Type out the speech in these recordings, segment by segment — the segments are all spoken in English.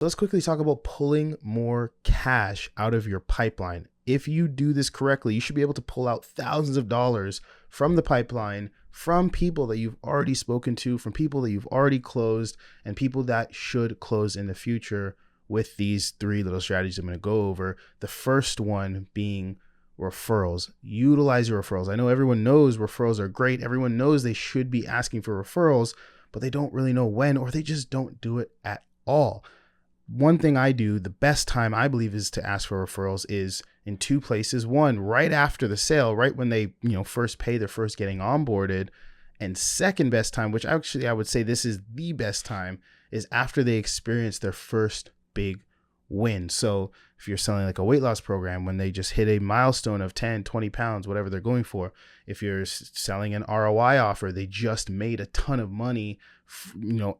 Let's quickly talk about pulling more cash out of your pipeline. If you do this correctly, you should be able to pull out thousands of dollars from the pipeline, from people that you've already spoken to, from people that you've already closed, and people that should close in the future with these three little strategies I'm going to go over. The first one being referrals. Utilize your referrals. I know everyone knows referrals are great. Everyone knows they should be asking for referrals, but they don't really know when, or they just don't do it at all. One thing I do, the best time I believe is to ask for referrals is in two places. One, right after the sale, right when they, first pay, they're first getting onboarded. And second best time, which actually I would say this is the best time, is after they experience their first big win. So if you're selling like a weight loss program, when they just hit a milestone of 10, 20 pounds, whatever they're going for. If you're selling an ROI offer, they just made a ton of money,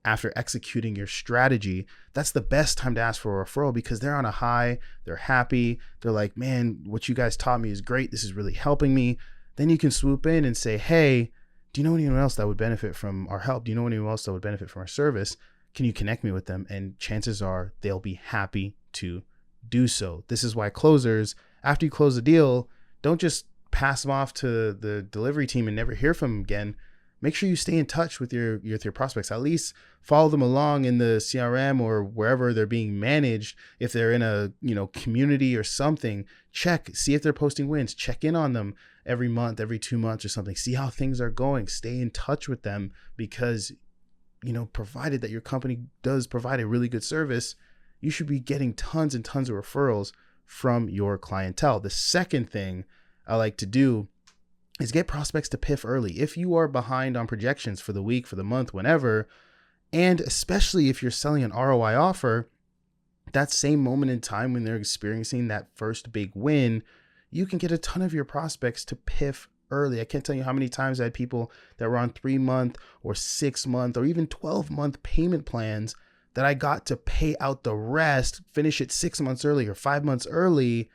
after executing your strategy. That's the best time to ask for a referral because they're on a high, they're happy. They're like, man, what you guys taught me is great. This is really helping me. Then you can swoop in and say, hey, do you know anyone else that would benefit from our help? Do you know anyone else that would benefit from our service? Can you connect me with them? And chances are they'll be happy to do so. This is why closers, after you close a deal, don't just pass them off to the delivery team and never hear from them again. Make sure you stay in touch with your prospects. At least follow them along in the CRM or wherever they're being managed. If they're in a community or something, see if they're posting wins. Check in on them every month, every 2 months or something. See how things are going. Stay in touch with them because provided that your company does provide a really good service, you should be getting tons and tons of referrals from your clientele. The second thing I like to do is get prospects to PIF early. If you are behind on projections for the week, for the month, whenever, and especially if you're selling an ROI offer, that same moment in time when they're experiencing that first big win, you can get a ton of your prospects to PIF early. I can't tell you how many times I had people that were on 3-month or 6-month or even 12-month payment plans that I got to pay out the rest, finish it 6 months early or 5 months early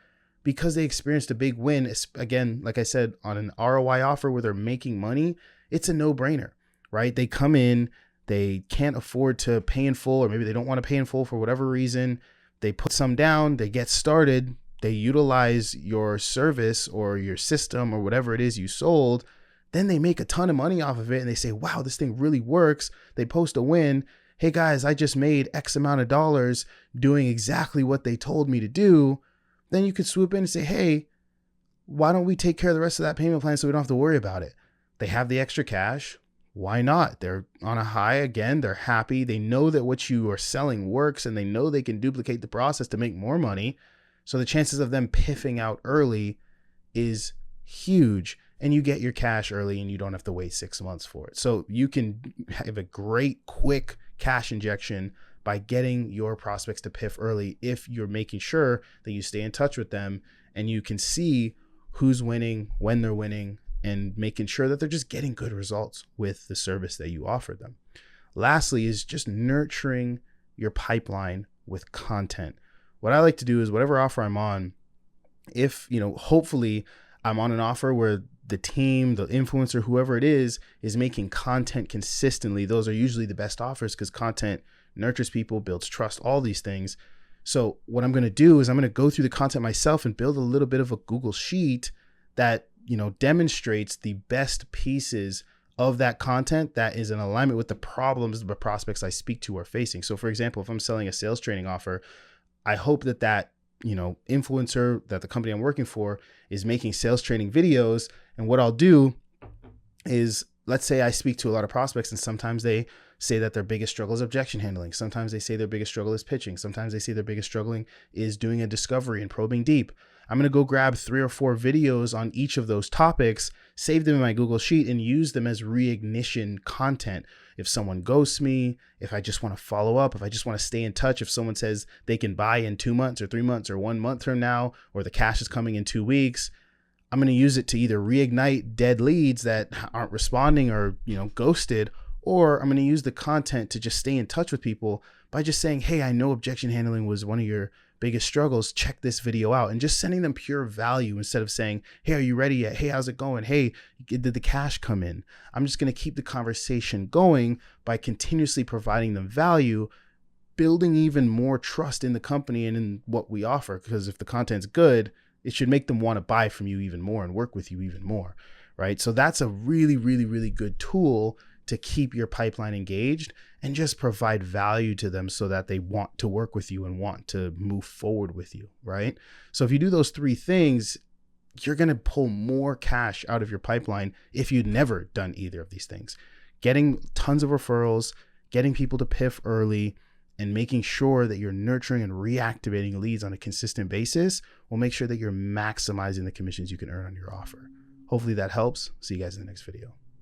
because they experienced a big win. Again, like I said, on an ROI offer where they're making money, it's a no-brainer, right? They come in, they can't afford to pay in full, or maybe they don't want to pay in full for whatever reason. They put some down, they get started, they utilize your service or your system or whatever it is you sold. Then they make a ton of money off of it and they say, wow, this thing really works. They post a win. Hey guys, I just made X amount of dollars doing exactly what they told me to do. Then you could swoop in and say, hey, why don't we take care of the rest of that payment plan so we don't have to worry about it? They have the extra cash. Why not? They're on a high again. They're happy. They know that what you are selling works and they know they can duplicate the process to make more money. So the chances of them piffing out early is huge, and you get your cash early and you don't have to wait 6 months for it. So you can have a great quick cash injection by getting your prospects to piff early if you're making sure that you stay in touch with them and you can see who's winning, when they're winning, and making sure that they're just getting good results with the service that you offer them. Lastly is just nurturing your pipeline with content. What I like to do is whatever offer I'm on, if, hopefully I'm on an offer where the team, the influencer, whoever it is making content consistently. Those are usually the best offers because content nurtures people, builds trust, all these things. So what I'm going to do is I'm going to go through the content myself and build a little bit of a Google sheet that, demonstrates the best pieces of that content that is in alignment with the problems the prospects I speak to are facing. So for example, if I'm selling a sales training offer, I hope that influencer, that the company I'm working for is making sales training videos. And what I'll do is, let's say I speak to a lot of prospects and sometimes they say that their biggest struggle is objection handling. Sometimes they say their biggest struggle is pitching. Sometimes they say their biggest struggling is doing a discovery and probing deep. I'm going to go grab 3 or 4 videos on each of those topics, save them in my Google Sheet, and use them as reignition content. If someone ghosts me, if I just want to follow up, if I just want to stay in touch, if someone says they can buy in 2 months or 3 months or 1 month from now, or the cash is coming in 2 weeks, I'm going to use it to either reignite dead leads that aren't responding or, ghosted, or I'm going to use the content to just stay in touch with people by just saying, hey, I know objection handling was one of your biggest struggles. Check this video out, and just sending them pure value instead of saying, hey, are you ready yet? Hey, how's it going? Hey, did the cash come in? I'm just going to keep the conversation going by continuously providing them value building even more trust in the company and in what we offer. Because if the content's good, it should make them want to buy from you even more and work with you even more, right? So that's a really, really, really good tool to keep your pipeline engaged and just provide value to them so that they want to work with you and want to move forward with you, right? So if you do those three things, you're going to pull more cash out of your pipeline if you'd never done either of these things. Getting tons of referrals, getting people to PIF early, and making sure that you're nurturing and reactivating leads on a consistent basis will make sure that you're maximizing the commissions you can earn on your offer. Hopefully that helps. See you guys in the next video.